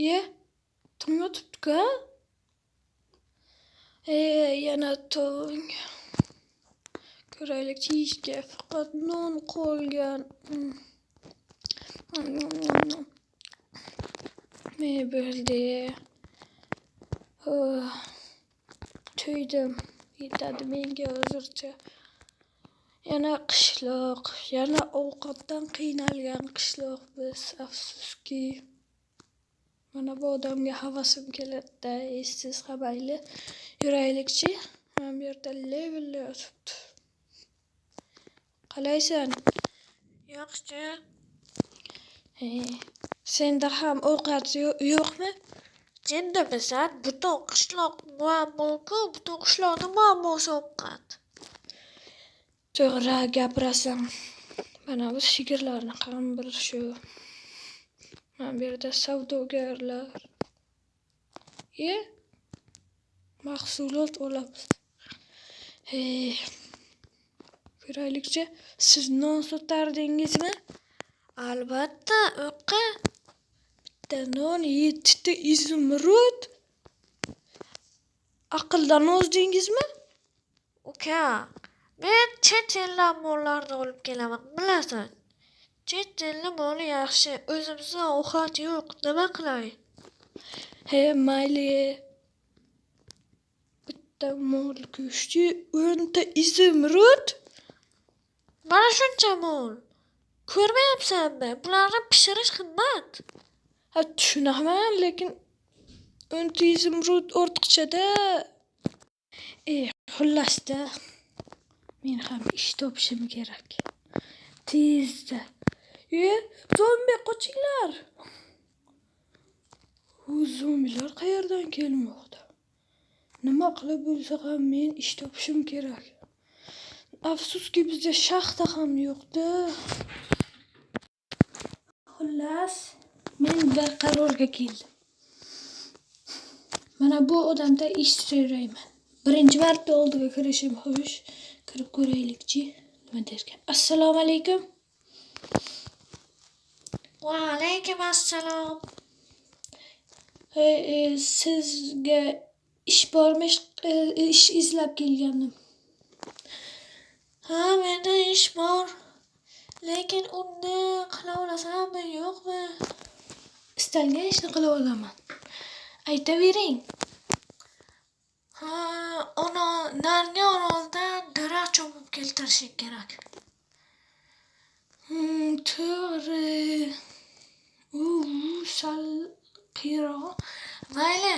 Ye, tong yotibdi-ku. Yana tong. Ko'raylik, yeyishga faqat non qolgan. Ne bo'ldi? To'ydim. Yetadi menga hozircha. Yana qishloq, yana ovqatdan qiynalgan qishloq biz, afsuski. Mana bu odamga havasim keladi-da, essiz qabayli. Yuraylikchi, mana bu yerda levellar yotibdi. Qalaysan? Yaxshi. Senda ham ovqat yo'qmi? Jinnimisan? Butun qishloq muammo-ku, butun qishloqning muammosi ovqat. To'g'ri gapirasan. Mana bu sigirlarni ham bir shu. Mana bu yerda savdogarlar. Mahsulot olamiz. Ko'raylikchi, siz non sotardingizmi? Albatta, o'qqa. Bitta non 7 ta izumrud. Aqldan ozdingizmi? Uka, men chet eldan mollarni olib kelaman, bilasan. Chet elning moli yaxshi, o'zimizda ovqat yo'q, nima qilay? Mayli. Bitta mol go'shti 10 ta izumrud. Mana shuncha mol. Ko'rmayapsanmi? Bularni pishirish qimmat. Tushunaman, lekin 10 ta izumrud ortiqcha-da. Xullas-da. Men ham ish topishim kerak. Tezda. Zombi qochinglar. Zombilar qayerdan kelmoqda? Nima qilib bo'lsa ham men ish topishim kerak. Afsuski bizda shaxta ham yo'q-da. Xullas, men bir qarorga keldim. Mana bu odamda ish so'rayman. Birinchi marta oldiga kirishim xo'sh. Kirib ko'raylikchi. Nima derkan? Assalomu alaykum. Va alaykum assalom. Sizga ish bormi? Ish izlab kelgandim. Ha, menda ish bor. Lekin uni qila olasanmi, yo'qmi? Istalgan ishni qila olaman. Aytavering. Nargi oroldan daraxt chopib keltirishing kerak. To'g'ri. Sal qiroq. Mayli.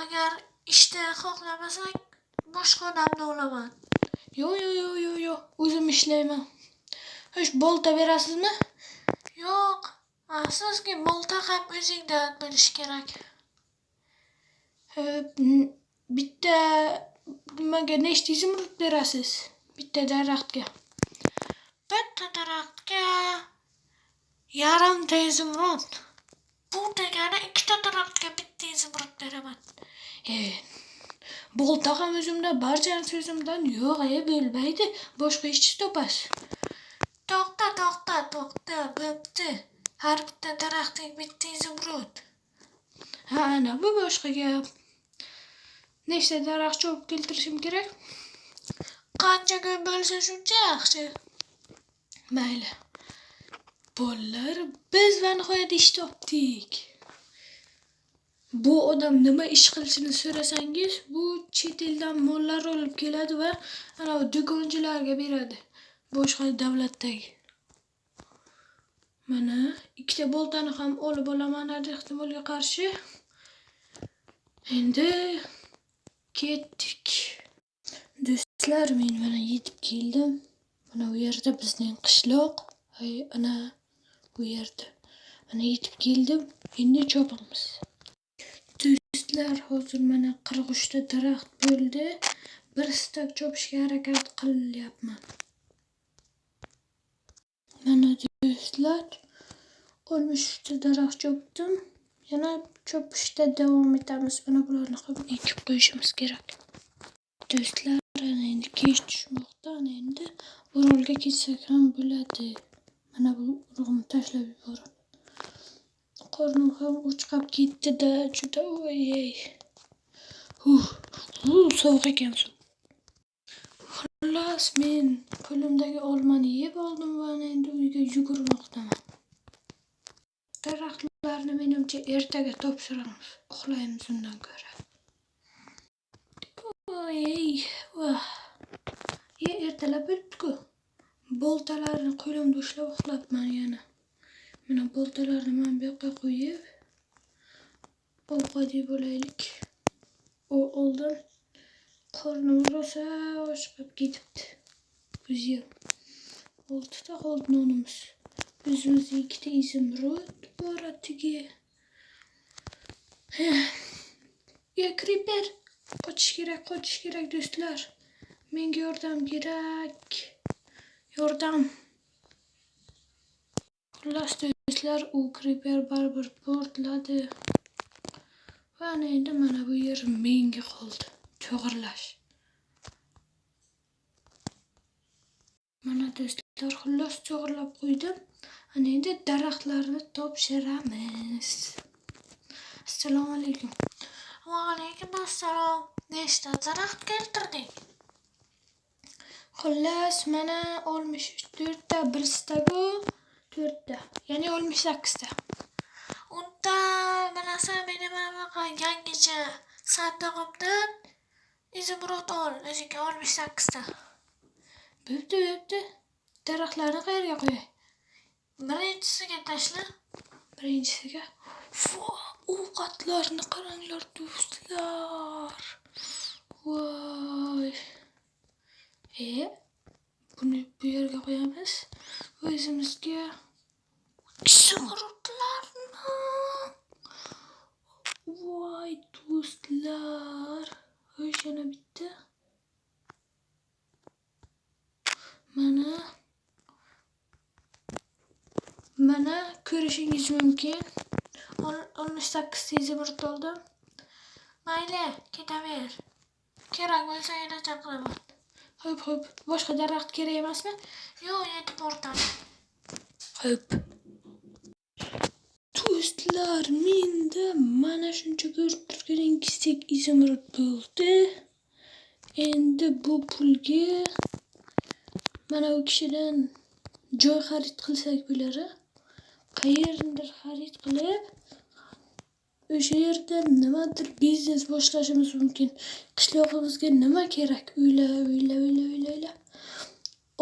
Agar ishda xohlamasang, boshqa odamni olaman. Yo'q. O'zim ishlayman. Xo'sh, bolta berasizmi? Yo'q. Afsuski, bolta ham o'zingdan bilish kerak. Bitta nimaga nechta izumrud berasiz? Bitta daraxtga. Bitta daraxtga yarimta izumrud. Bu degani 2 ta daraxtga bitta izumrud beraman. Bolta ham o'zimda, barchasi o'zimdan. Yo'q, bo'lmaydi. Boshqa ishchi topasiz. To'xta, bo'pti. Har bitta daraxtga bitta izumrud. Ana bu boshqa gap. Nechta daraxt chopib keltirishim kerak? Qancha ko'p bo'lsa shuncha yaxshi. Mayli. Bolalar, biz va nihoyat ish topdik. Bu odam nima ish qilishini so'rasangiz, bu chet eldan mollar olib keladi va ana do'konchilarga beradi. Boshqa davlatdagi. Mana 2 ta boltani ham olib olaman har ehtimolga qarshi. Endi ketdik. Do'stlar, men mana yetib keldim. Mana u yerda bizning qishloq. Ana bu yerda. Mana yetib keldim. Endi chopamiz. Do'stlar, hozir mana 43 ta daraxt bo'ldi. Bir stak chopishga harakat qilyapman. Mana do'stlar, 63 ta daraxt chopdim. Yana chopishda davom etamiz. Mana bularni ham ekib qo'yishimiz kerak. Do'stlar, endi kech tushmoqda. Endi orolga ketsak ham bo'ladi. Mana bu urug'ni tashlab yuboraman. Qornim ham o'chqab ketdi-da, juda voy. Sovuq ekan suv. Xullas, men qo'limdagi olmani yeb oldim va endi uyga yugurmoqdaman. Daraxtlarni menimcha ertaga topshiramiz. Uxlaymiz undan ko'ra. Ertalab bo'libdi-ku. Boltalarni qo'limda ushlab uxlabman yana. Mana boltalarni men bu yoqqa qo'yib, ovqat yeb olaylik. Oldin qornim rosa ochqab ketibdi. O'zim 6 ta qoldi nonimiz. O'zimizda 2 ta izimrod bor atigi. Creeper. Qochish kerak do'stlar. Menga yordam kerak. Yordam. Xullas do'stlar, u creeper baribir portladi. Va endi mana bu yer menga qoldi. To'g'irlash. Mana do'stlar, xullas to'g'irlab qo'ydim. Ana endi daraxtlarni topshiramiz. Assalomu alaykum. Va alaykum assalom. Nechta daraxt keltirding? Xullas, mana 64 ta, birstagu 4 ta. Ya'ni 68 ta. Unda bilasan, meni bunaqa yangicha sandig'imdan izimrod ol. O'zingga 68 ta. Bo'pti. Daraxtlarni qayerga qo'yay? Birinchisiga tashla. Birinchisiga. Ovqatlarni qaranglar do'stlar. Voy. Buni bu yerga qo'yamiz. O'zimizga izimrodlarni. Voy do'stlar. Yana bitta. Mana ko'rishingiz mumkin. 18 ta izimrod oldim. Mayli, ketaver. Kerak bo'lsa yana chaqiraman. Xo'p. Boshqa daraxt kerak emasmi? Yo'q, yetib o'rtam. Xo'p. Do'stlar, menda mana shuncha ko'rib turganingizdek izimrod bo'ldi. Endi bu pulga mana u kishidan joy xarid qilsak bo'lar. Qayerdir xarid qilib, o'sha yerda nimadir biznes boshlashimiz mumkin. Qishlog'imizga nima kerak? O'yla.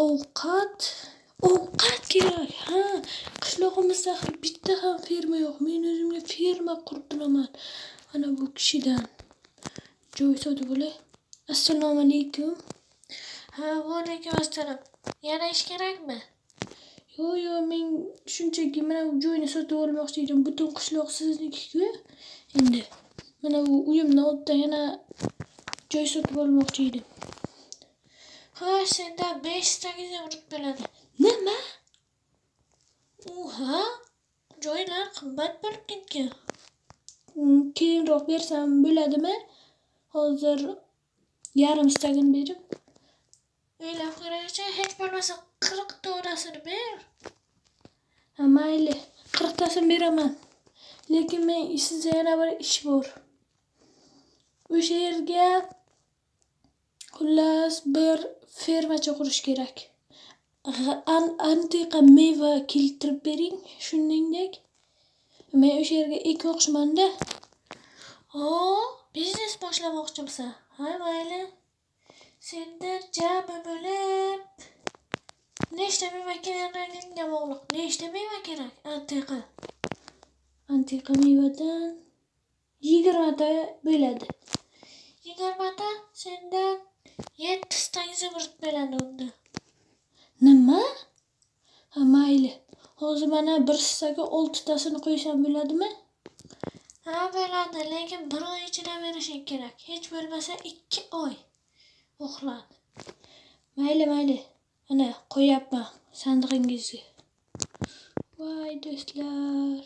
Ovqat kerak. Qishlog'imizda bitta ham ferma yo'q. Men o'zimga ferma qurib turaman. Mana bu kishidan joy sotib olay. Assalomu alaykum. Va alaykum assalom. Yana ish kerakmi? Yo'q, men shunchaki mana bu joyni sotib olmoqchi edim. Butun qishloq sizniki-ku. Endi mana bu uyimni oldida yana joy sotib olmoqchi edim. Senda 5 ta izimrod bo'ladi. Nima? Joylar qimmat bo'lib ketgan. Keyinroq bersam bo'ladimi? Hozir yarim stagin berib. O'ylab qaraychi, hech bo'lmasa 40 donasini ber. Mayli, 40 tasini beraman. Lekin men sizda yana bir ish bor. O'sha yerga xullas bir fermacha qurish kerak. Antiqa meva keltirib bering, shuningdek. Men o'sha yerga ekmoqchiman-da. Biznes boshlamoqchimisan? Mayli. Senda jami bo'lib nechta meva kerakligiga bog'liq. Nechta meva kerak? Antiqa mevadan 20 ta bo'ladi. 20 ta? Senda 7 ta izimrod bo'ladi unda. Nima? Mayli. Hozir mana bir hissaga 6 tasini qo'ysam bo'ladimi? Bo'ladi, lekin 1 oy ichida berishing kerak. Hech bo'lmasa 2 oy. Uxlad. Mayli. Ana qo'yapman sandig'ingizga. Voy do'stlar.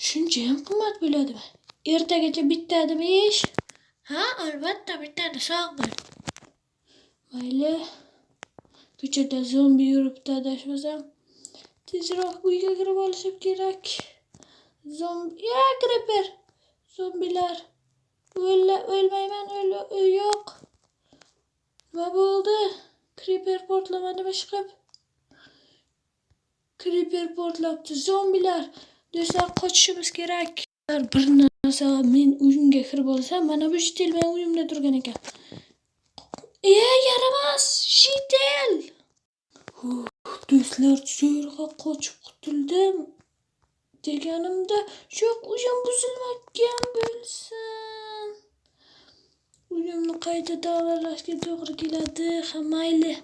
Shuncha ham qimmat bo'ladimi? Ertagacha bitadimi ish? Albatta bitadi, sog' bo'l. Mayli. Ko'chada zombi yuribdi adashmasam. Tezroq uyga kirib olishim kerak. Creeper. Zombilar. O'lmayman, yo'q. Nima bo'ldi? Creeper portlamadimi chiqib? Creeper portlabdi. Zombilar. Do'stlar, qochishimiz kerak. Bir narsa, men uyimga kirib olsam, mana bu shitel men uyimda turgan ekan. Yaramas, shitel. Do'stlar, zo'rg'a qochib qutuldim. Deganimda, yo'q, uyim buzilmagan bo'lsin. Uyimni qayta ta'mirlashga to'g'ri keladi. Mayli.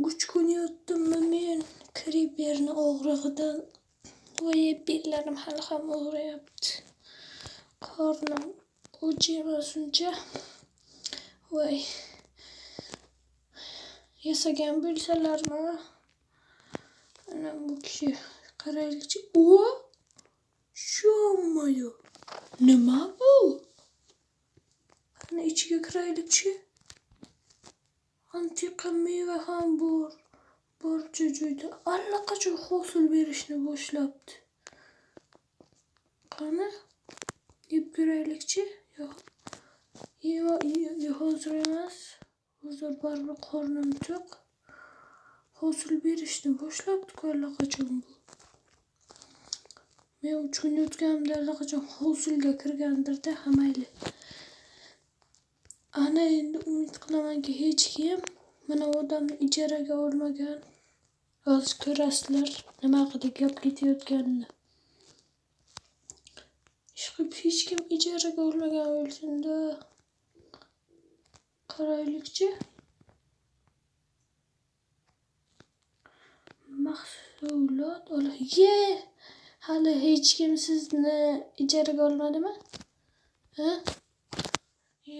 3 kun yotdimmi men Creeperni og'rig'idan. Voy, bellarim hali ham og'riyapti. Qornim o'chmasuncha. Voy. Yasagan bo'lsalarmi? Ana bu kishi qaraylikchi. Sho'mayo. Nima bu? Ana ichiga kiraylikchi. Antiqa meva ham bor. Barcha joyda allaqachon hosil berishni boshlabdi. Qani? Yeb ko'raylikchi. Yo'q. Hozir emas. Hozir baribir qornim to'q. Hosil berishni boshlabdi allaqachon bu. Men 3 kun yotganimda allaqachon hosilga kirgandirda, mayli. Ana endi umid qilamanki hech kim mana odamni ijaraga olmagan. Hozir ko'rasizlar nima haqida gap ketayotganini. Hech kim ijaraga olmagan bo'lsin-da. Qaraylikchi. Mahsulot hali hech kim sizni ijaraga olmadimi? Ha?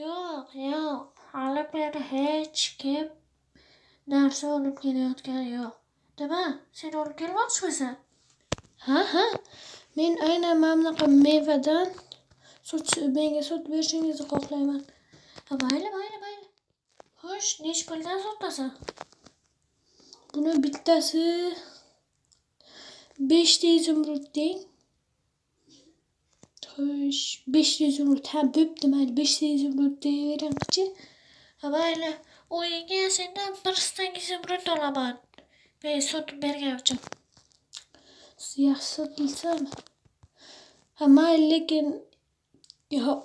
Yo'q. Hali beri hech kim narsa olib kelayotgani yo'q. Nima? Sen olib kelmoqchimisan? Ha. Men aynan mana bunaqa mevadan menga sotib berishingizni xohlayman. Mayli. Xo'sh, nech puldan sotasan? Buni bittasi 500 zumrud deng. Xo'sh, 500 zumrud. Bo'pti, mayli 500 zumrud deyveringchi. Mayli, o'yinga sendan 1 zumrud olaman. Men sotib bergan uchun. Yaxshi sotilsami? Mayli, lekin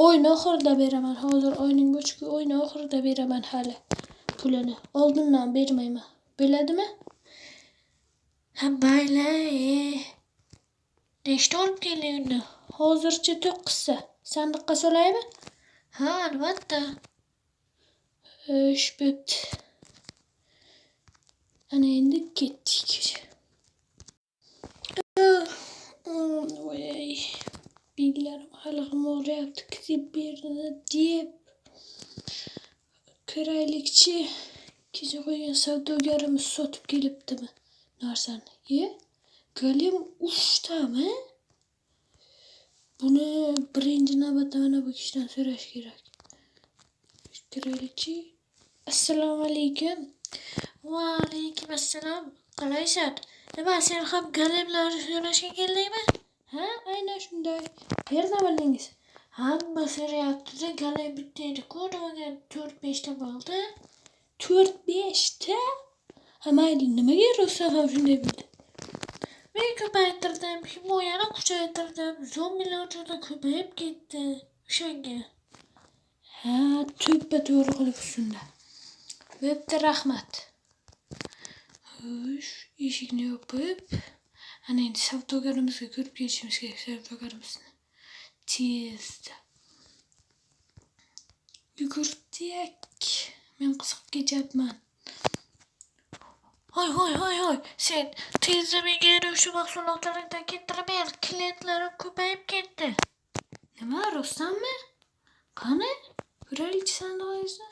oyning oxirida beraman. Hozir oyning boshqa oyning oxirida beraman hali pulini. Oldindan bermayman. Bo'ladimi? Mayli. Nechta olib kelding? Hozircha 9 ta. Sandiqqa solaymi? Ha, albatta. Bo'pti. Ana endi ketdik. Voy. Bellarim hali ham og'riyapti. Creeperni deb. Ko'raylikchi. Kecha qo'ygan savdogarimiz sotib kelibdimi narsani? Golem 3 tami? Buni birinchi navbatda mana bu kishidan so'rash kerak. Ko'raylikchi. Assalomu alaykum. Va alaykum assalom. Qalaysan? Nima, sen ham golemlar so'rashga keldingmi? Ha, aynan shunday. Qayerdan bildingiz? Hamma so'rayapti-da, golem bitta edi. Ko'rmagan 4-5 ta bo'ldi. 4-5 ta? Mayli, nimaga rostdan ham shunday bo'ldi? Men ko'paytirdim, himoyani kuchaytirdim. Zombilar juda ko'payib ketdi. O'shanga. Ha, to'g'ri qilib shunda. Bo'pti, rahmat. Xo'sh, eshikni yopib, ana endi savdogarimizga ko'rib kelishimiz kerak, savdogarimizni. Tezda. Yugurdik. Men qiziqib ketyapman. Hoy. Sen tezda menga shu mahsulotlardan keltirib ber. Klientlarim ko'payib ketdi. Nima, rostdanmi? Qani? Ko'raylikchi sandig'ingizni.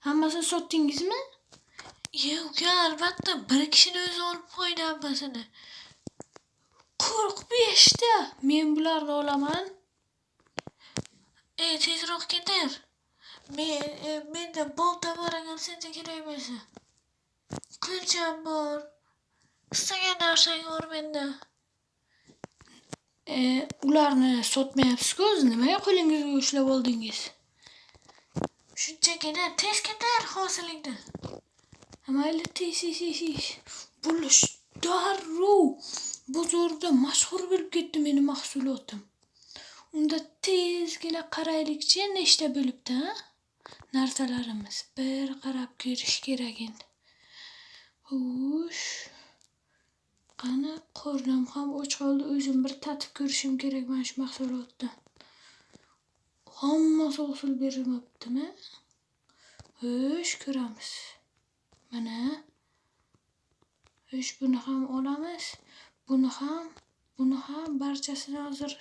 Hammasini sotdingizmi? Yo'q, albatta bir kishini o'zi olib qo'ydi hammasini. 45 ta. Men bularni olaman. Tezroq ketir. Menda bolta bor ekan, senga kerak bo'lsa. qilcham bor. Istagan narsang bor menda. Ularni sotmayapsiz-ku, o'zi nimaga qo'lingizga ushlab oldingiz? Shunchagina tez ketar hosilingdan. Mayli, tez. Bo'lish darrov bozorda mashhur bo'lib ketdi meni mahsulotim. Unda tezgina qaraylikchi, nechta bo'libdi, ha? Narsalarimiz bir qarab ko'rish kerak endi. Xo'sh. Qani, qornim ham och qoldi, o'zim bir tatib ko'rishim kerak mana shu mahsulotni. Hammasi hosil bermabdimi? Xo'sh, ko'ramiz. Mana. Xo'sh, buni ham olamiz. Buni ham barchasini hozir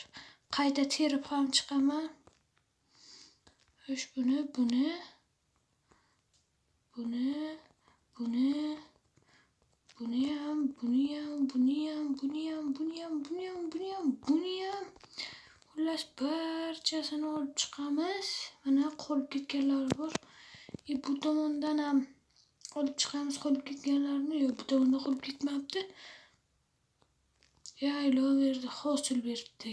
qayta terib ham chiqaman. Xo'sh, buni ham. Xullas barchasini olib chiqamiz. Mana qolib ketganlari bor. Bu tomondan ham olib chiqamiz qolib ketganlarni. Yo'q, bu tomonda qolib ketmabdi. Iloverdi, hosil berdi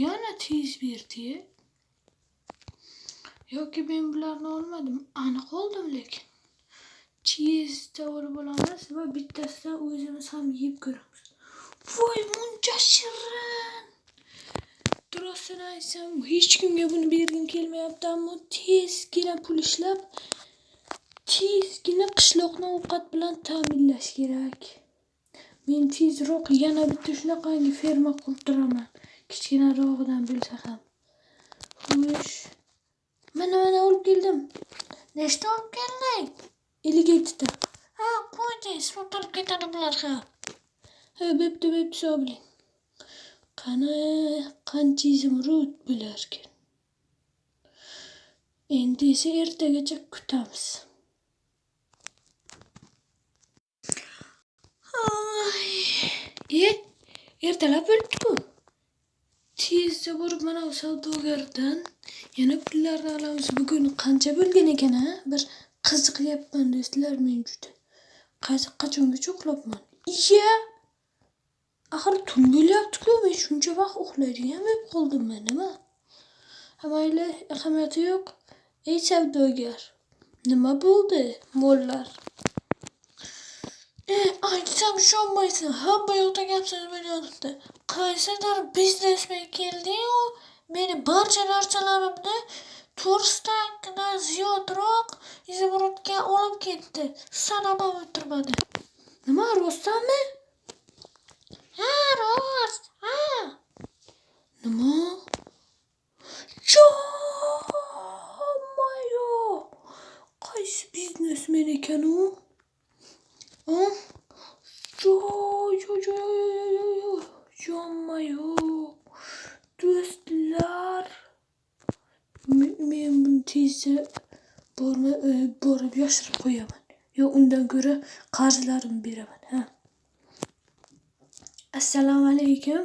yana tez berdi. Yoki men bularni olmadim, aniq oldim lekin. Cheezda olib olamiz va bittasidan o'zimiz ham yeb ko'ramiz. Voy, muncha shirin. Rostini aytsam, hech kimga buni bergim kelmayapti, ammo tezgina pul ishlab, tezgina qishloqni ovqat bilan ta'minlash kerak. Men tezroq yana bitta shunaqangi ferma qurtiraman. Kichkinarog'idan bo'lsa ham. Xo'sh. Mana olib keldim. Nechta olib kelding? 52 ta. Ha, qo'ydingiz, sotilib ketadi bular ha. Ha, bo'pti hisoblang. Qani, qancha izimrud bo'larkan. Endi esa ertagacha kutamiz. Ertalab bo'libdi-ku. Tezda borib mana savdogardan yana pullarni olamiz. Bugun qancha bo'lgan ekan, ha? Bir qiziqyapman do'stlar, men juda. Qachongacha uxlabman? Axir tun bo'lyapti-ku, men shuncha vaqt uxlaydigan bo'lib qoldimmi, nima? Mayli, ahamiyati yo'q. Ey savdogar, nima bo'ldi, mollar? Aytsam ishonmaysan, hamma yoqda gap so'z bo'lyapti. Qaysidir biznesmen keldi-yu, meni barcha narsalarimni 4 stankdan ziyodroq izimrudga olib ketdi. Sanamam o'tirmadi. Nima, rostdanmi? Ha, rost. Ha. Nima? Qaysi biznesmen ekan u? Do'stlar, men buni tezda borib yashirib qo'yaman. Yo, undan ko'ra qarzlarimni beraman, ha. Assalomu alaykum.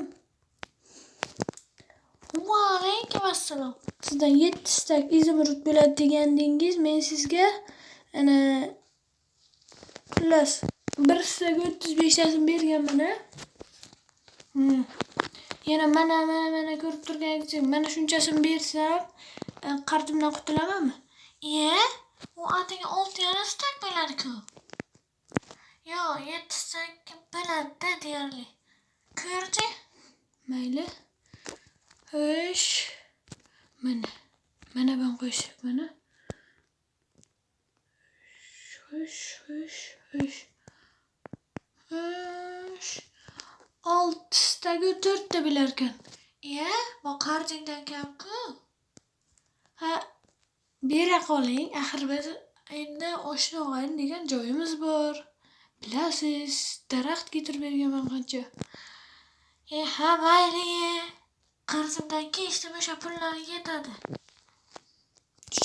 Va alaykum assalom. Sizdan 7 stak izimrud bo'ladi degandingiz, men sizga ana plus 1 stak 35 tasini berganman, ha. Yana mana ko'rib turganingizdek, mana shunchasini bersam, qarzimdan qutulamanmi? U atigi 6 stak bo'ladi-ku. Yo, 7 stak bo'ladi deyarli. Ko'rdi? Mayli. Xo'sh. Mana ben qo'ysak mana. Xo'sh. 6 taga 4 ta bo'lar ekan. Bu qarzingdan kam-ku. Ha, bera qoling. Axir biz endi oshna og'ayin degan joyimiz bor. Bilasiz, daraxt ketirib berganman qancha. Ha, mayli. Qarzimdan kechdim, o'sha pullar yetadi.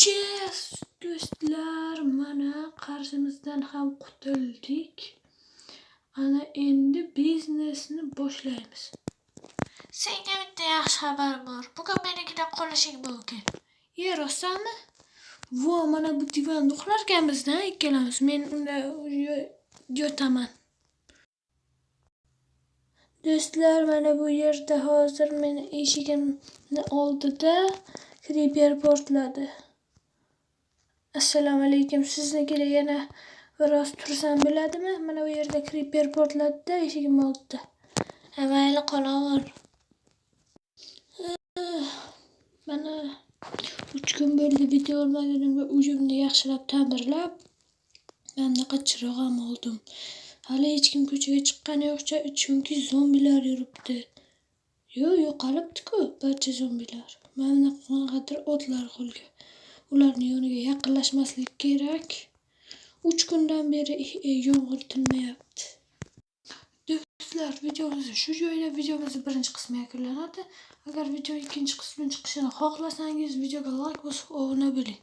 Yes, do'stlar, mana qarzimizdan ham qutuldik. Ana endi biznesni boshlaymiz. Senga bitta yaxshi xabar bor. Bugun menikidan qolishing mumkin. Rostdanmi? Mana bu divanda uxlarkanmiz-da ikkalamiz. Men unda yotaman. Do'stlar, mana bu yerda hozir meni eshigimni oldida Creeper portladi. Assalomu alaykum. Siznikida yana biroz tursam bo'ladimi? Mana bu yerda Creeper portladi-da eshigim oldida. Mayli qolaver. Mana 3 kun bo'ldi video olmaganimga uyimni yaxshilab ta'mirlab, bunaqa chiroq ham oldim. Hali hech kim ko'chaga chiqqani yo'qcha, chunki zombilar yuribdi. Yo'qolibdi-ku barcha zombilar. Mana qanaqadir otlar qolgan. Ularning yoniga yaqinlashmaslik kerak. 3 kundan beri yomg'ir tinmayapti. Do'stlar, videomizni birinchi qismi yakunlanadi. Agar video ikkinchi qismi chiqishini xohlasangiz, videoga like bosib obuna bo'ling.